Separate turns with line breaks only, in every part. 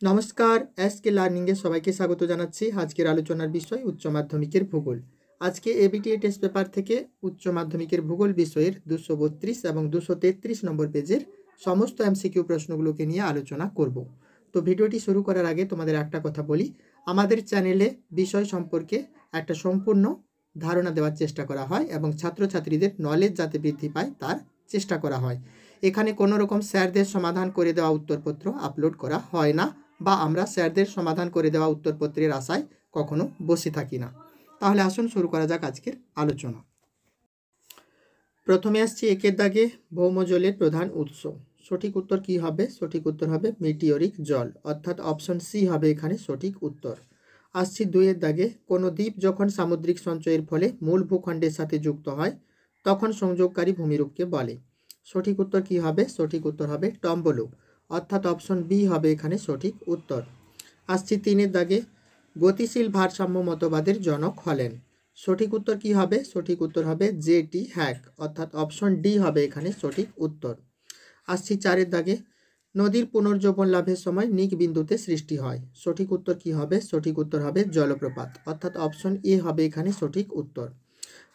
নমস্কার, এসকে লার্নিংয়ে সবাইকে স্বাগত জানাচ্ছি। আজকের আলোচনার বিষয় উচ্চ মাধ্যমিকের ভূগোল। আজকে এবিটিএ টেস্ট পেপার থেকে উচ্চ মাধ্যমিকের ভূগোল বিষয়ের 232 এবং 233 নম্বর পেজের সমস্ত এমসিকিউ প্রশ্নগুলোকে নিয়ে আলোচনা করব। তো ভিডিওটি শুরু করার আগে তোমাদের একটা কথা বলি, আমাদের চ্যানেলে বিষয় সম্পর্কে একটা সম্পূর্ণ ধারণা দেওয়ার চেষ্টা করা হয় এবং ছাত্রছাত্রীদের নলেজ যাতে বৃদ্ধি পায় তার চেষ্টা করা হয়। এখানে কোনো রকম স্যারদের সমাধান করে দেওয়া উত্তরপত্র আপলোড করা হয় না বা আমরা স্যারদের সমাধান করে দেওয়া উত্তরপত্রের আশায় কখনো বসে থাকি না। তাহলে আসুন শুরু করা যাক আজকের আলোচনা। প্রথমে আসছি একের দাগে, ভৌমজলের প্রধান উৎস। সঠিক উত্তর কি হবে? সঠিক উত্তর হবে মিটিওরিক জল, অর্থাৎ অপশন সি হবে এখানে সঠিক উত্তর। আসছি দুইয়ের দাগে, কোনো দ্বীপ যখন সামুদ্রিক সঞ্চয়ের ফলে মূল ভূখণ্ডের সাথে যুক্ত হয় তখন সংযোগকারী ভূমিরূপকে বলে। সঠিক উত্তর কি হবে? সঠিক উত্তর হবে টম্বলু, অর্থাৎ অপশন বি হবে এখানে সঠিক উত্তর। আসছি তিনের দাগে, গতিশীল ভারসাম্য মতবাদের জনক হলেন। সঠিক উত্তর কি হবে? সঠিক উত্তর হবে জে.টি. হ্যাক, অর্থাৎ অপশন ডি হবে এখানে সঠিক উত্তর। আসছি চারের দাগে, নদীর পুনর্জীবন লাভের সময় নিক বিন্দুতে সৃষ্টি হয়। সঠিক উত্তর কি হবে? সঠিক উত্তর হবে জলপ্রপাত, অর্থাৎ অপশন এ হবে এখানে সঠিক উত্তর।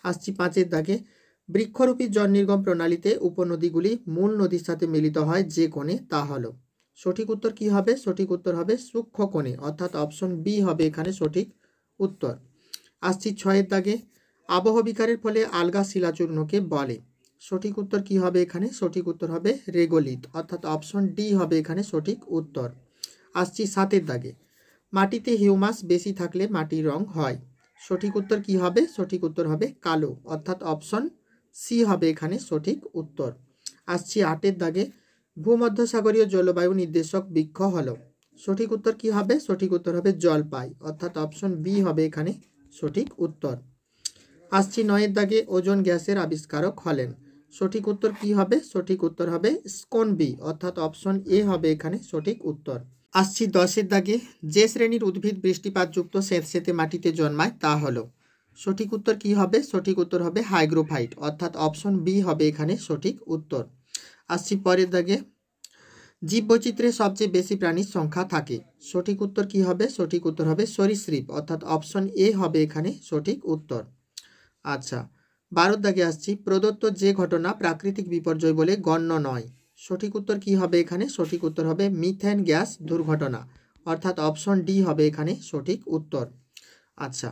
আসছি পাঁচের দাগে, বৃক্ষরূপী জল নির্গম প্রণালীতে উপনদীগুলি মূল নদীর সাথে মিলিত হয় যে কোণে, তা হলো। সঠিক উত্তর কি হবে? সঠিক উত্তর হবে সূক্ষ্ম কোণে, অর্থাৎ অপশন বি হবে এখানে সঠিক উত্তর। আসছি ছয়ের দাগে, আবহবিকারের ফলে আলগা শিলাচূর্ণকে বলে। সঠিক উত্তর কি হবে এখানে? সঠিক উত্তর হবে রেগোলিথ, অর্থাৎ অপশন ডি হবে এখানে সঠিক উত্তর। আসছি সাতের দাগে, মাটিতে হিউমাস বেশি থাকলে মাটির রং হয়। সঠিক উত্তর কি হবে? সঠিক উত্তর হবে কালো, অর্থাৎ অপশন সি হবে এখানে সঠিক উত্তর। আসছি আটের দাগে, ভূমধ্যসাগরীয় জলবায়ু নির্দেশক বৃক্ষ হলো। সঠিক উত্তর কি হবে? সঠিক উত্তর হবে জলপাই, অর্থাৎ অপশন বি হবে এখানে সঠিক উত্তর। আসছি নয়ের দাগে, ওজোন গ্যাসের আবিষ্কারক হলেন। সঠিক উত্তর কি হবে? সঠিক উত্তর হবে স্কোনবি, অর্থাৎ অপশন এ হবে এখানে সঠিক উত্তর। আসছি দশের দাগে, যে শ্রেণীর উদ্ভিদ বৃষ্টিপাতযুক্ত স্যাঁতসেঁতে মাটিতে জন্মায় তা হলো। সঠিক উত্তর কি হবে? সঠিক উত্তর হবে হাইগ্রোফাইট, অর্থাৎ অপশন বি হবে এখানে সঠিক উত্তর। আসছি পরের দাগে, জীববৈচিত্র্যে সবচেয়ে বেশি প্রাণীর সংখ্যা থাকে। সঠিক উত্তর কি হবে? সঠিক উত্তর হবে সরীসৃপ, অর্থাৎ অপশন এ হবে এখানে সঠিক উত্তর। আচ্ছা, 12 দাগে আসছি, প্রদত্ত যে ঘটনা প্রাকৃতিক বিপর্যয় বলে গণ্য নয়। সঠিক উত্তর কি হবে এখানে? সঠিক উত্তর হবে মিথেন গ্যাস দুর্ঘটনা, অর্থাৎ অপশন ডি হবে এখানে সঠিক উত্তর। আচ্ছা,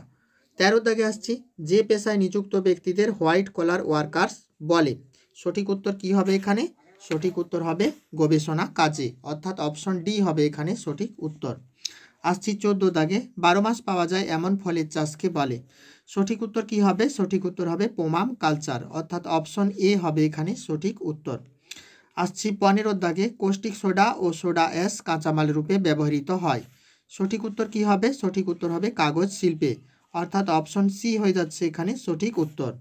13 দাগে আসছি, যে পেশায় নিযুক্ত ব্যক্তিদের হোয়াইট কলার ওয়ার্কার্স বলে। সঠিক উত্তর কি হবে এখানে? সঠিক উত্তর হবে গবেষণা কাজে, অর্থাৎ অপশন ডি হবে এখানে সঠিক উত্তর। আসছি 14 দাগে, 12 মাস পাওয়া যায় এমন ফলের চাষকে বলে। সঠিক উত্তর কি হবে? সঠিক উত্তর হবে পোমাম কালচার, অর্থাৎ অপশন এ হবে এখানে সঠিক উত্তর। আসছি 15 দাগে, কোস্টিক সোডা ও সোডা অ্যাশ কাঁচামাল রূপে ব্যবহৃত হয়। সঠিক উত্তর কি হবে? সঠিক উত্তর হবে কাগজ শিল্পে, অর্থাৎ অপশন সি হয়ে যাচ্ছে এখানে সঠিক উত্তর।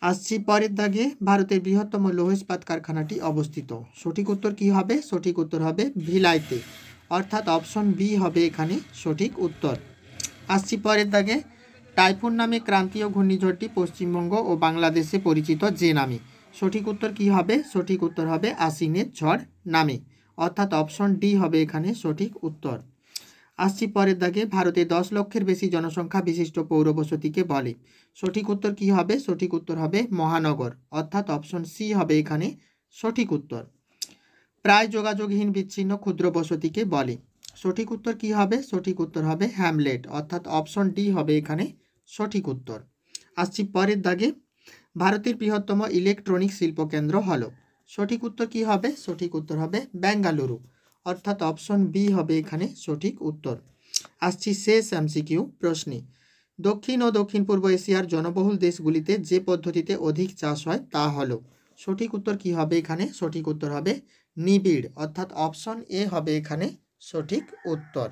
আসছি পরের দাগে, ভারতের বৃহত্তম লৌহ ইস্পাত কারখানাটি অবস্থিত। সঠিক উত্তর কি হবে? সঠিক উত্তর হবে ভিলাইতে, অর্থাৎ অপশন বি হবে এখানে সঠিক উত্তর। আসছি পরের দাগে, টাইফুন নামে ক্রান্তীয় ঘূর্ণিঝড়টি পশ্চিমবঙ্গ ও বাংলাদেশে পরিচিত যে নামে। সঠিক উত্তর কি হবে? সঠিক উত্তর হবে আশ্বিনের ঝড় নামে, অর্থাৎ অপশন ডি হবে এখানে সঠিক উত্তর। আসছি পরের দাগে, ভারতে 10 লক্ষের বেশি জনসংখ্যা বিশিষ্ট পৌরবসতিকে বলে। সঠিক উত্তর কি হবে? সঠিক উত্তর হবে মহানগর, অর্থাৎ অপশন সি হবে এখানে সঠিক উত্তর। প্রায় যোগাযোগহীন বিচ্ছিন্ন ক্ষুদ্র বসতিকে বলে। সঠিক উত্তর কি হবে? সঠিক উত্তর হবে হ্যামলেট, অর্থাৎ অপশন ডি হবে এখানে সঠিক উত্তর। আসছি পরের দাগে, ভারতের বৃহত্তম ইলেকট্রনিক শিল্পকেন্দ্র হলো। সঠিক উত্তর কি হবে? সঠিক উত্তর হবে বেঙ্গালুরু, অর্থাৎ অপশন বি হবে এখানে সঠিক উত্তর। আসছি শেষ এমসিকিউ প্রশ্নে, দক্ষিণ ও দক্ষিণ পূর্ব এশিয়ার জনবহুল দেশগুলিতে যে পদ্ধতিতে অধিক চাষ হয় তা হলো। সঠিক উত্তর কি হবে এখানে? সঠিক উত্তর হবে নিবিড়, অর্থাৎ অপশন এ হবে এখানে সঠিক উত্তর।